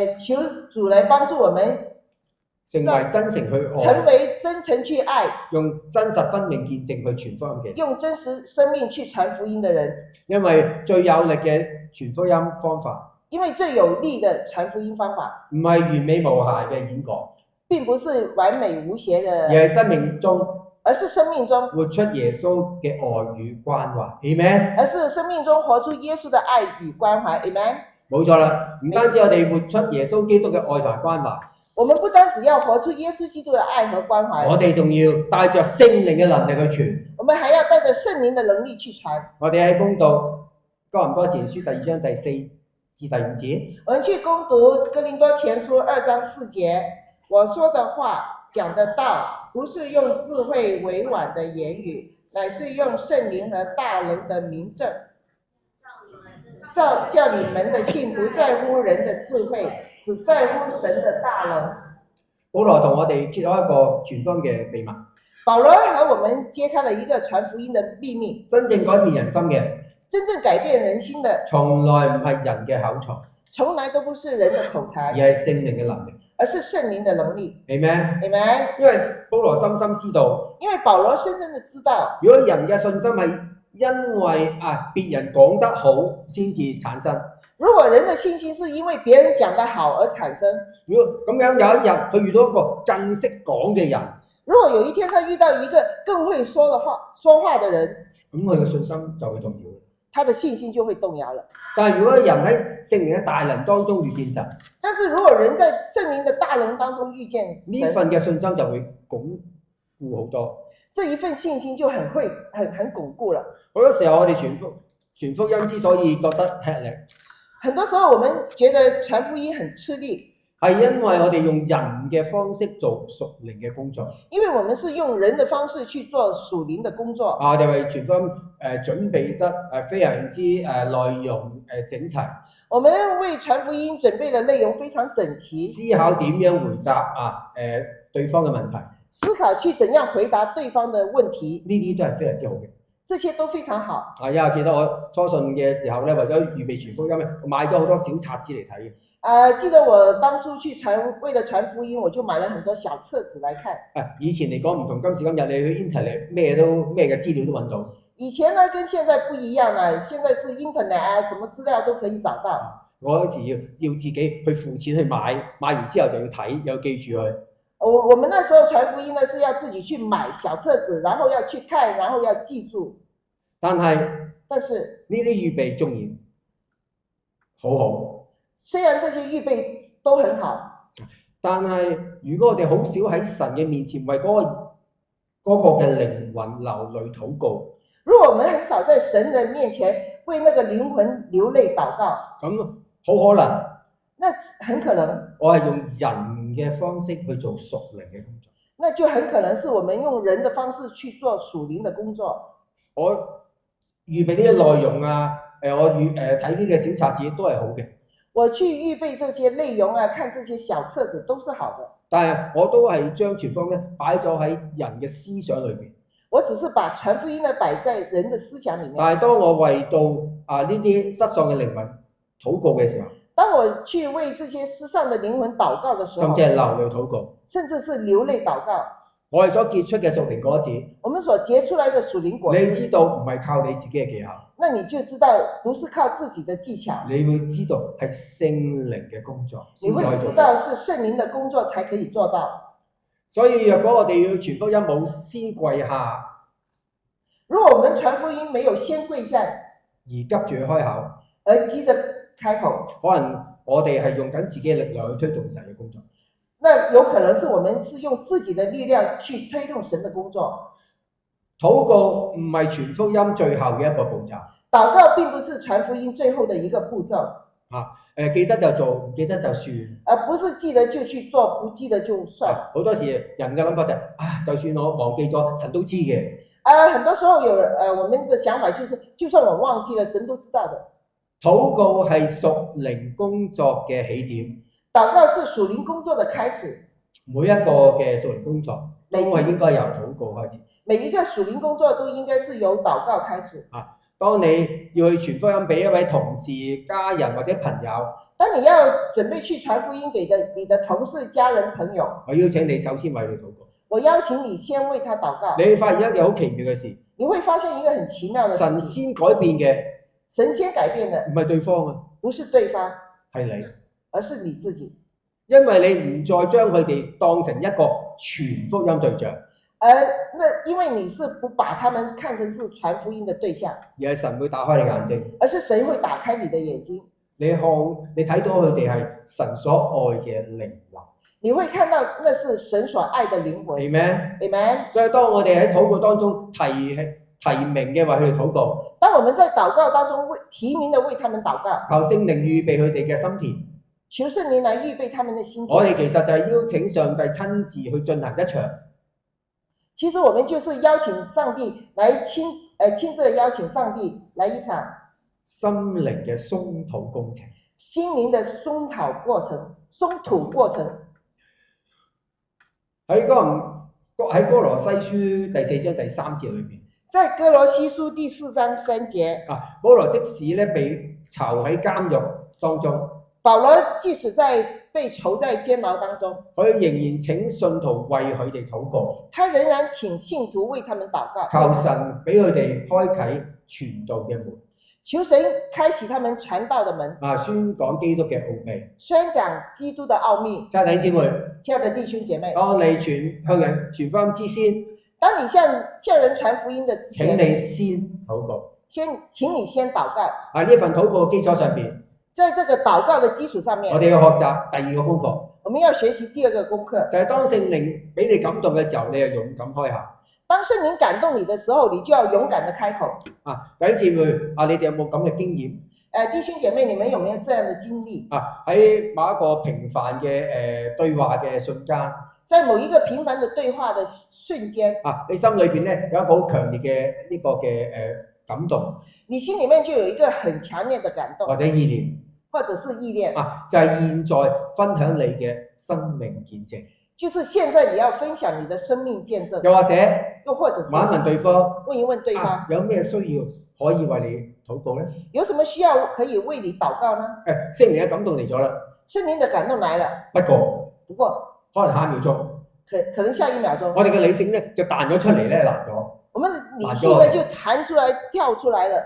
人。求主來幫助我們。成為真誠去愛，成為真誠去愛，用真實生命見證去傳福音嘅，用真實生命去傳福音嘅人。因為最有力嘅傳福音方法，因為最有力嘅傳福音方法，唔係完美無瑕嘅演講，並不是完美無瑕嘅，而係生命中，而是生命中活出耶穌嘅愛與關懷 ，Amen。而是生命中活出耶穌嘅愛與關懷 ，Amen。冇錯啦，唔單止我哋活出耶穌基督嘅愛同埋關懷。我們不單只要活出耶穌基督的愛和關懷，我哋仲要帶着聖靈嘅能力去傳。我們還要帶着聖靈的能力去傳。我哋喺攻讀哥林多前書第2章第4至第5節。我們去攻讀哥林多前書2章4節。我說的話講的道，不是用智慧委婉的言語，乃是用聖靈和大能的明證，叫你們的信不在乎人的智慧，只在乎神的大能。保羅同我哋揭開一個傳福音嘅秘密。保羅和我們揭開了一個傳福音的秘密。真正改變人心嘅，真正改變人心的，從來唔係人嘅口才，從來都不是人的口才，而係聖靈嘅能力，而是聖靈的能力。Amen。Amen。因為保羅深深知道，因為保羅深深的知道，如果人嘅信心係因為別人講得好先至產生。如果人的信心是因為別人講得好而產生，如果咁樣有一日佢遇到一個更識講嘅人，如果有一天他遇到一個更會說話的人，咁佢嘅信心就會動搖，他的信心就會動搖了。但係如果人喺聖靈嘅大能當中遇見神，但是如果人在聖靈的大能當中遇見神，呢份嘅信心就會鞏固好多，這一份信心就很鞏固了。好多時候我哋傳福音之所以覺得吃力，很多時候我們覺得傳福音很吃力，係因為我哋用人嘅方式做屬靈嘅工作。因為我們是用人的方式去做屬靈的工作。我哋為傳福音準備得非常之內容整齊。我們為傳福音準備的內容非常整齊。思考點樣回答對方嘅問題。思考去怎樣回答對方的問題。呢啲都係非常之好嘅。這些都非常好。因為記得我初信嘅時候咧，為咗預備傳福音咧，我買咗好多小冊子嚟睇嘅。記得我當初去為了傳福音，我就買了很多小冊子來看。以前嚟講唔同今時今日，你去 internet 咩嘅資料都揾到。以前呢跟現在不一樣啦，現在是 internet什麼資料都可以找到。我嗰時要自己去付錢去買，買完之後就要睇，又記住佢。我們那時候傳福音呢，是要自己去買小冊子，然後要去看，然後要記住。但是呢啲預備縱然好好，雖然這些預備都很好，但係如果我哋好少喺神嘅面前為嗰個嘅靈魂流淚禱告，如果我們很少在神的面前為那個靈魂流淚禱告。咁好可能，那很可能，我係用人嘅方式去做屬靈嘅工作。那就很可能是我們用人的方式去做屬靈的工作。我預備呢啲內容啊，我睇呢個小冊子都係好嘅。我去預備這些內容啊，看這些小冊子都是好的。但係我都係將傳福音擺咗喺人嘅思想裏邊。我只是把傳福音呢擺在人的思想裡面。但係當我為到呢啲失喪嘅靈魂禱告嘅時候，當我去為這些失喪的靈魂禱告的時候，甚至係流淚禱告，甚至是流淚禱告，我哋所結出嘅屬靈果子，我們所結出來的屬靈果子，你知道唔係靠你自己嘅技巧，那你就知道不是靠自己的技巧，你會知道係聖靈嘅工作，你會知道是聖靈的工作才可以做到。所以若果我哋要傳福音冇先跪下，如果我們傳福音沒有先跪下，而急住開口，而急着開口，可能我哋係用緊自己嘅力量去推動神嘅工作。那有可能是我們是用自己的力量去推動神的工作。禱告唔係傳福音最後嘅一個步驟。禱告並不是傳福音最後的一個步驟。記得就做，唔記得就算。而不是記得就去做，不記得就算。好多時人嘅諗法就係，就算我忘記咗，神都知嘅。很多時候我們的想法就是，就算我忘記了，神都知道的。禱告係屬靈工作嘅起點。禱告是屬靈工作的開始。每一個嘅屬靈工作都係應該由禱告開始。每一個屬靈工作都應該是由禱告開始。當你要去傳福音俾一位同事、家人或者朋友，當你要準備去傳福音給你的同事、家人、朋友，我邀請你首先為佢禱告。我邀請你先為他禱告。你會發現一件好奇妙嘅事。你會發現一個很奇妙的事。神先改變嘅，神先改變的，唔係對方啊，不是對方，係你，而是你自己。因為你唔再將佢哋當成一個傳福音對象。因為你是不把他們看成是傳福音的對象，而係神會打開你眼睛，而是神會打開你的眼睛，你睇到佢哋係神所愛嘅靈魂，你會看到那是神所愛的靈魂。Amen。所以當我哋喺禱告當中提名嘅為佢哋禱告，當我們在禱告當中提名的為他們禱告，求聖靈預備佢哋嘅心田，求聖靈來預備他們的心田。我哋其實就係邀請上帝親自去進行一場。其實我們就是邀請上帝來親自邀請上帝來一場心靈嘅鬆土工程，心靈的鬆土過程。喺哥羅西書第4章第3節裏邊，在哥羅西書第4章3節，保羅即使咧被囚喺監獄當中，保羅即使被囚在監牢當中，佢仍然請信徒為佢哋禱告。他仍然請信徒為他們禱告，求神俾佢哋開啟傳道嘅門，求神開啟他們傳道的門，宣講基督嘅奧秘，宣講基督的奧秘。親愛的弟兄姊妹，親愛的弟兄姐妹，當你向人傳福音之先，當你向人傳福音的之前，請你先禱告，請你先禱告。呢份禱告嘅基礎上邊，在這個禱告的基礎上面，我哋要學習第二個功課。我們要學習第二個功課，就係當聖靈俾你感動嘅時候，你就勇敢開口。當聖靈感動你的時候，你就要勇敢的開口。弟兄姊妹，你哋有冇咁嘅經驗？弟兄姐妹，你們有沒有這樣的經歷？喺某一個平凡嘅對話嘅瞬間，在某一個平凡的對話的瞬間，你心裏邊咧有一個好強烈嘅呢個嘅感動，你心裡面就有一個很強烈的感動，或者意念，就係現在分享你嘅生命見證，就是現在你要分享你的生命見證，又或者是問一問對方，問一問對方，有咩需要可以為你禱告呢？有什麼需要可以為你禱告呢？聖靈嘅感動嚟咗啦，聖靈的感動來了，不過可能下一秒鐘，可能下一秒鐘，我哋嘅理性咧就彈咗出嚟咧，難咗，我們理性呢就彈出來跳出來了，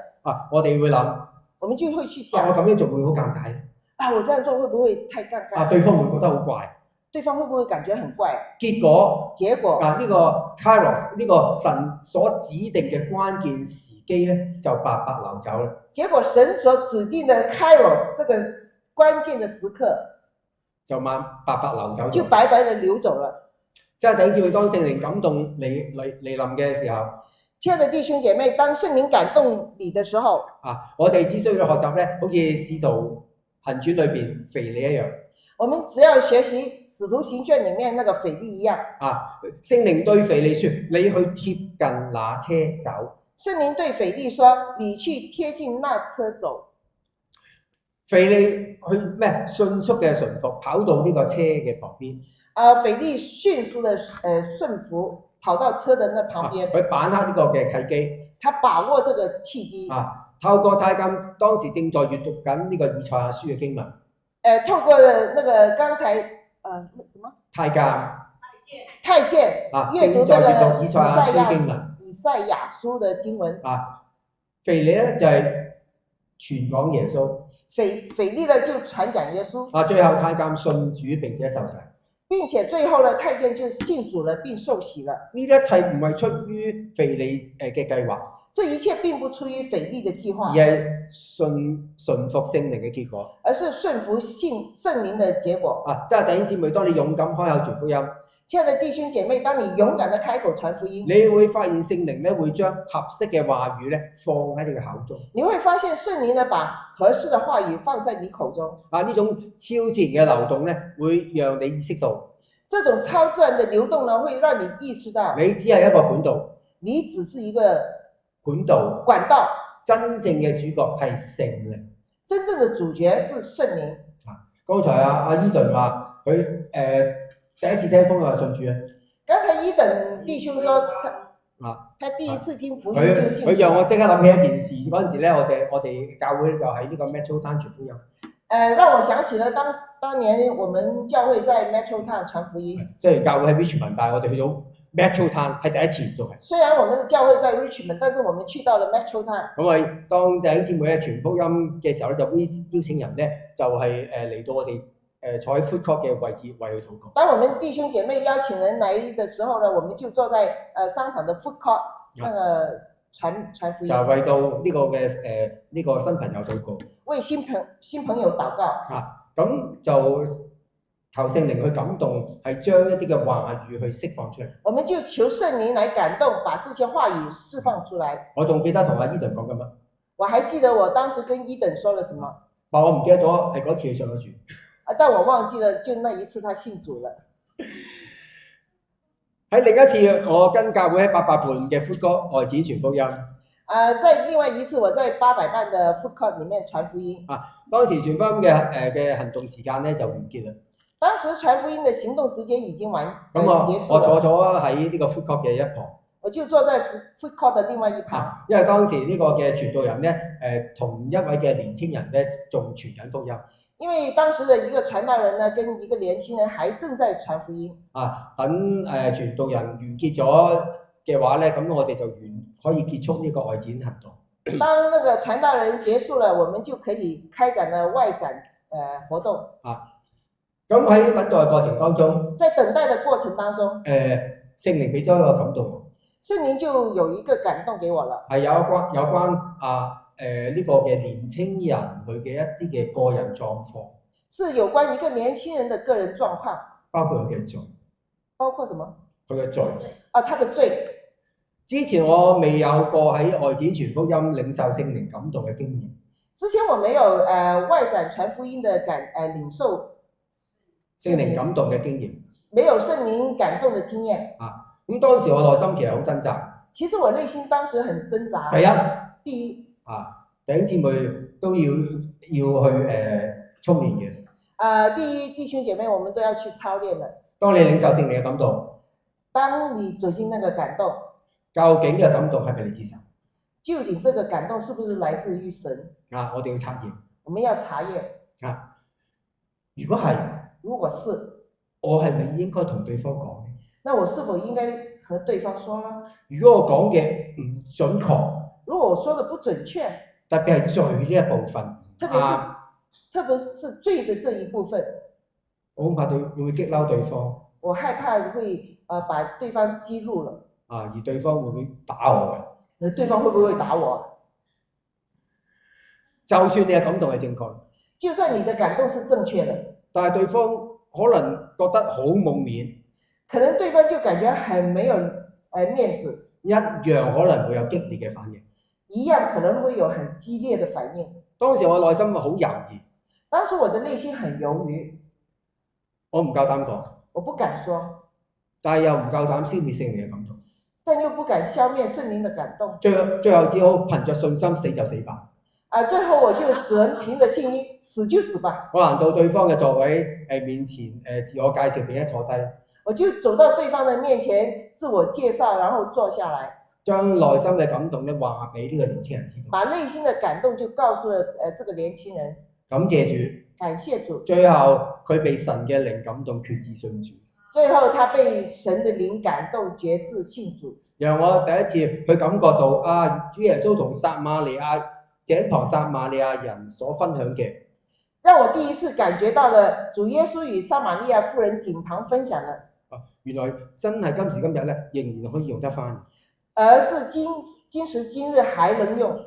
我哋會諗。我們就會去想，我咁樣做會好尷尬。我這樣做會不會太尷尬？對方會覺得好怪。對方會不會感覺很怪？結果呢個 Kairos 呢個神所指定嘅關鍵時機咧，就白白流走啦。結果神所指定的 Kairos 這個關鍵的時刻，就白白流走，就白白的流走了。即係弟兄姊妹，當聖靈感動嚟臨嘅時候，親愛的弟兄姐妹，當聖靈感動你的時候，我哋只需要學習咧，好似《使徒行傳》裏邊腓利一樣。我們只要學習《使徒行傳》裡面那個腓利一樣。聖靈對腓利說：你去貼近那車走。聖靈對腓利說：你去貼近那車走。腓利去咩？迅速嘅順服，跑到呢個車嘅旁邊。腓利迅速的順服。跑到車的那旁邊，佢把握呢個嘅契機，他把握這個契機。透過太監當時正在閱讀緊呢個以賽亞書嘅經文。透過那個剛才什麼？太監閱讀這個以賽亞書經文。以賽亞書的經文。腓利咧就係傳講耶穌。腓利呢就傳講耶穌。最後太監信主並且受洗。並且最後呢，太監就信主了並受洗了。呢一切唔係出於腓利嘅計劃，這一切並不出於腓利的計劃，而係順服聖靈嘅結果，而是順服聖靈的結果。即係弟兄姊妹，當你勇敢開口傳福音，親愛的弟兄姐妹，當你勇敢的開口傳福音，你會發現聖靈咧會將合適嘅話語咧放喺你嘅口中。你會發現聖靈呢把合適的話語放在你口中。呢種超自然嘅流動咧，會讓你意識到，這種超自然的流動呢，會讓你意識到，你只係一個管道，你只是一個管道，真正嘅主角係聖靈，真正的主角是聖靈。剛才阿伊頓話佢第一次聽福音就信主啊！剛才伊頓弟兄說他第一次聽福音就信主。佢讓我即刻諗起一件事，嗰陣時咧，我哋教會就喺呢個 Metro Town 傳福音。讓我想起了當年我們教會在 Metro Town 傳福音。雖然教會喺 Richmond，但係我哋去到 Metro Town 係第一次做嘅。雖然我們的教會在 Richmond，但是我們去到了 Metro Town。咁我當弟兄姊妹傳福音嘅時候咧，就邀請人咧，就係嚟到我哋坐喺 food court 嘅位置為佢禱告。當我們弟兄姐妹邀請人來的時候呢，我們就坐在商場的 food court，那個傳福音。就係為到呢個嘅呢個新朋友禱告。為新朋友禱告。咁就求聖靈去感動，係將一啲嘅話語去釋放出嚟。我們就求聖靈來感動，把這些話語釋放出來。我仲記得同阿伊頓講緊乜？我還記得我當時跟伊頓說了什麼。但我唔記得咗係嗰次佢信咗主。但我忘記了，就那一次他信主了。喺另一次，我跟教會喺800伴嘅 food court 外展傳福音。在另外一次，我在800伴的 food court 裡面傳福音。當時傳福音嘅行動時間咧就完結啦。當時傳福音的行動時間已經結束了。我坐咗喺呢個 food court 嘅一旁。我就坐在 food court 的另外一旁。因為當時呢個嘅傳道人咧，同一位嘅年青人咧仲傳緊福音。因為當時的一個傳道人呢，跟一個年輕人還正在傳福音。等傳道人完結咗嘅話咧，咁我哋就可以結束呢個外展行動。當那個傳道人結束了，我們就可以開展了外展活動。咁喺等待過程當中，在等待的過程當中，聖靈俾咗一個感動。聖靈就有一個感動給我了。係有關呢個嘅年青人佢嘅一啲嘅個人狀況，是有關一個年輕人的個人狀況，包括佢嘅罪，包括什麼？佢嘅罪。他的罪。之前我未有過喺外展傳福音領受聖靈感動嘅經驗。之前我沒有外展傳福音的領受聖靈感動嘅經驗，沒有聖靈感動的經驗。咁當時我內心其實好掙扎。其實我內心當時很掙扎。第一，弟兄姊妹都要去操練嘅。第一，弟兄姐妹，我們都要去操練的。當你領受聖靈嘅感動，當你走進那個感動，究竟嘅感動係咪嚟自神？究竟這個感動是不是來自於神？我哋要查驗。我們要查驗。如果是，我係咪應該同對方講？那我是否應該和對方說呢？如果我講嘅唔準確，如果我說的不準確，特別係罪呢一部分，特別是罪的這一部分，我恐怕會激嬲對方。我害怕會把對方激怒了。而對方會唔會打我嘅？對方會不會打我？就算你嘅感動係正確，就算你的感動是正確的，但係對方可能覺得好冇面，可能對方就感覺很沒有面子。一樣可能會有激烈嘅反應。一樣可能會有很激烈的反應。當時我內心好猶豫。當時我的內心很猶豫。我唔夠膽講。我不敢說。但係又唔夠膽消滅聖靈嘅感動。但又不敢消滅聖靈的感動。最後只好憑着信心死就死吧。最後我就只能憑着信心死就死吧。我行到對方嘅座位面前自我介紹並且坐低。我就走到對方的面前自我介紹，然後坐下來。將內心嘅感動咧話俾呢個年輕人知道。把內心的感動就告訴了這個年輕人。感謝主。感謝主。最後佢被神嘅靈感動決志信主。最後他被神的靈感動決志信主。讓我第一次去感覺到主耶穌同撒瑪利亞井旁撒瑪利亞人所分享嘅。讓我第一次感覺到了主耶穌與撒瑪利亞婦人井旁分享了。原來真係今時今日咧，仍然可以用得翻。而是今時今日還能用。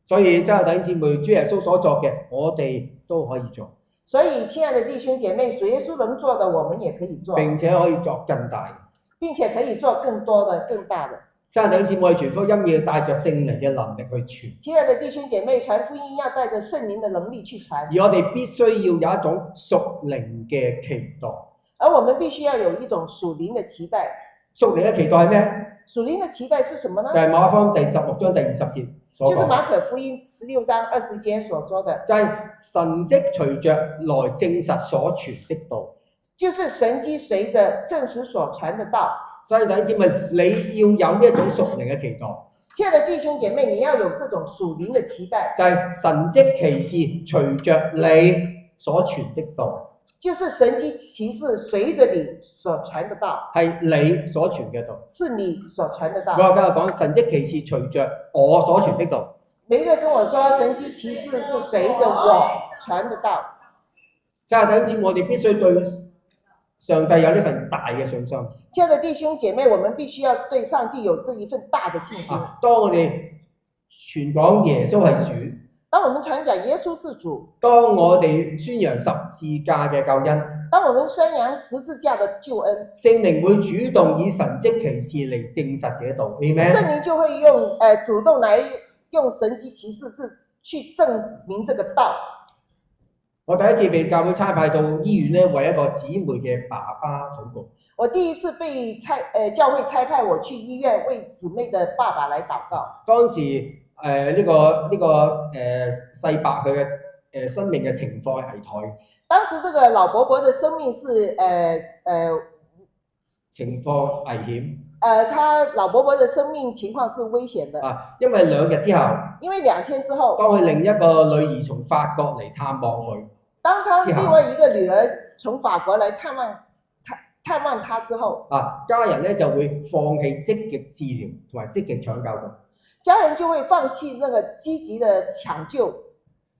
所以真係弟兄姊妹，主耶穌所作嘅，我哋都可以做。所以親愛的弟兄姐妹，主耶穌能做的，我們也可以做。並且可以做更大。並且可以做更多的、更大的。親愛的弟兄姊妹，傳福音要帶着聖靈嘅能力去傳。親愛的弟兄姐妹，傳福音要帶着聖靈的能力去傳。而我哋必須要有一種屬靈嘅期待。而我們必須要有一種屬靈的期待。屬靈嘅期待係咩？屬靈的期待是什麼呢？就係馬可福音第16章第20節所講。就是馬可福音16章20節所說的。就係神蹟隨着來證實所傳的道。就是神蹟隨着證實所傳的道。所以弟兄姊妹，你要有呢一種屬靈嘅期待。親愛的弟兄姐妹，你要有這種屬靈的期待。就係神蹟奇事隨着你所傳的道。就是神蹟奇事隨着你所傳的道。係你所傳嘅道。是你所傳的道。我今日講神蹟奇事隨着我所傳的道。每個跟我說神蹟奇事是隨着我傳的道。即係弟兄姊妹，我哋必須對上帝有呢份大嘅信心。親愛的弟兄姐妹，我們必須要對上帝有這一份大的信心。當我哋傳講耶穌係主，當我們傳講耶穌是主，當我哋宣揚十字架嘅救恩，當我們宣揚十字架的救恩，聖靈會主動以神蹟奇事嚟證實這道。聖靈就會主動來用神蹟奇事去證明這個道。我第一次被教會差派到醫院咧，為一個姊妹嘅爸爸禱告。我第一次被教會差派我去醫院為姊妹的爸爸來禱告。當時呢個細伯佢嘅生命嘅情況係危殆。當時這個老伯伯的生命是情況危險。他老伯伯的生命情況是危險的。因為2日之後。因為2天之後。當佢另一個女兒從法國嚟探望佢。當他另外一個女兒從法國來探望他之後，家人咧就會放棄積極治療同埋積極搶救佢。家人就會放棄那個積極的搶救。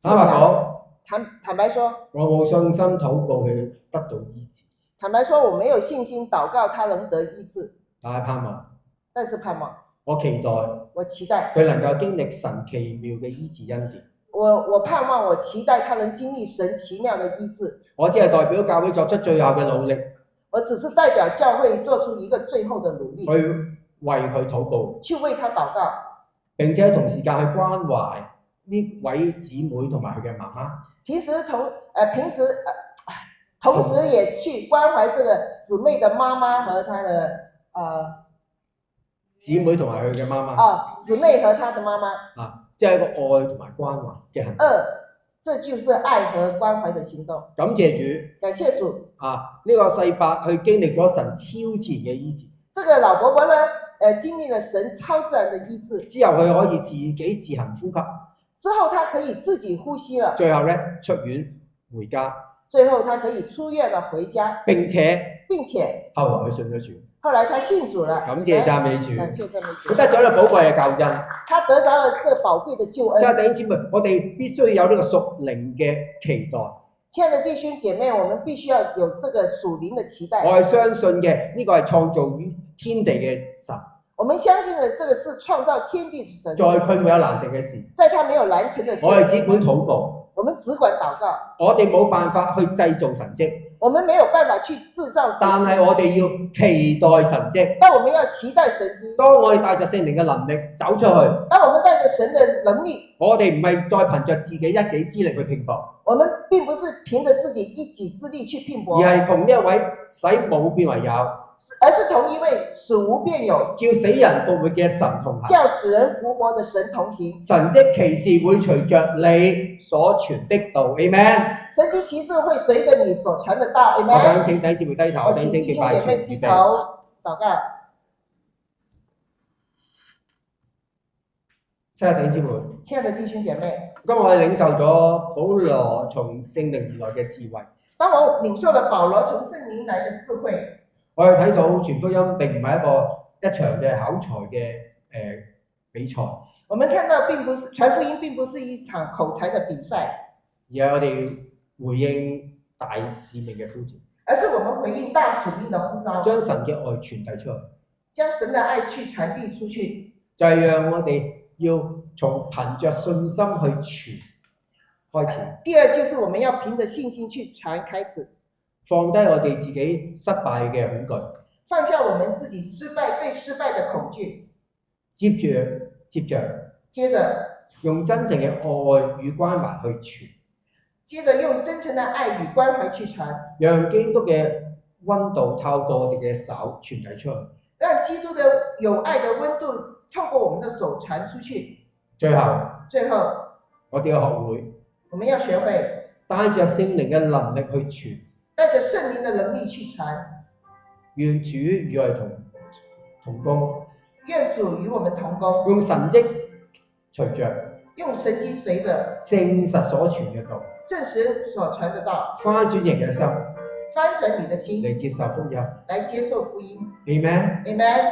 坦白說，我冇信心禱告佢得到醫治。坦白說，我沒有信心禱告他能得醫治。但是盼望。我期待佢能夠經歷神奇妙嘅醫治恩典。我盼望，我期待他能經歷神奇妙的醫治。我只係代表教會作出最後嘅努力。我只是代表教會做出一個最後的努力。去為佢禱告。去為他禱告。並且同時間去關懷呢位姊妹同埋佢嘅媽媽。同時也去關懷這個姊妹的媽媽和她的姊妹同埋佢嘅媽媽。姊妹和她的媽媽。即係一個愛同埋關懷嘅行動。這就是愛和關懷的行動。感謝主。感謝主。呢個細伯去經歷咗神超自然嘅醫治。這個老伯伯呢，經歷了神超自然的醫治。之後佢可以自己自行呼吸。之後他可以自己呼吸了。最後呢，出院回家。最後他可以出院了回家。並且後來佢信咗主。後來他信主了。感謝讚美主。感謝讚美主。佢得咗一個寶貴嘅救恩。他得着了這寶貴的救恩。親愛的弟兄姐妹，我哋必須有呢個屬靈嘅期待。親愛的弟兄姐妹，我們必須要有這個屬靈的期待。我係相信嘅，呢個係創造於天地嘅神。我們相信的這個是創造天地的神。在佢沒有難成嘅事。在他沒有難成的事。我哋只管禱告。我們只管禱告。我哋冇辦法去製造神蹟。我們沒有辦法去製造神蹟。但係我哋要期待神蹟。但我們要期待神蹟。當我哋帶着聖靈嘅能力走出去。當我們帶着神的能力。我哋唔係再憑着自己一己之力去拼搏。我們並不是憑着自己一己之力去拼搏。而係同一位使無變為有。而是同一位使無變有，叫死人復活嘅神同行，叫使人復活的神同行。神蹟奇事會隨着你所傳的道 ，Amen。神蹟奇事會隨着你所傳的道 ，Amen。我想請弟兄姊妹低頭，我請弟兄姐妹低頭禱告。親愛的弟兄姊妹，親愛的弟兄姐妹，今日我哋領受咗保羅從聖靈而來嘅智慧。當我領受了保羅從聖靈來的智慧。我哋睇到傳福音並唔係一場嘅口才嘅比賽。我們看到並不是傳福音並不是一場口才嘅比賽，而係我哋回應大使命嘅呼召。而是我們回應大使命嘅呼召，將神嘅愛傳遞出去，將神嘅愛去傳遞出去，就係讓我哋要從憑着信心去傳開始。第二就是我們要憑着信心去傳開始。放低我哋自己失敗嘅恐懼，放下我們自己對失敗的恐懼。接着用真誠嘅愛與關懷去傳。接着用真誠的愛與關懷去傳。讓基督嘅溫度透過我哋嘅手傳遞出去。讓基督的有愛的溫度透過我們的手傳出去。最後，我哋要學會，我們要學會帶着聖靈嘅能力去傳。帶着聖靈的能力去傳，願主與我哋同工，願主與我們同工，用神蹟隨着，用神蹟隨着，證實所傳嘅道，證實所傳的道，翻轉人嘅心，翻轉你的心，嚟接受福音，來接受福音。Amen。Amen。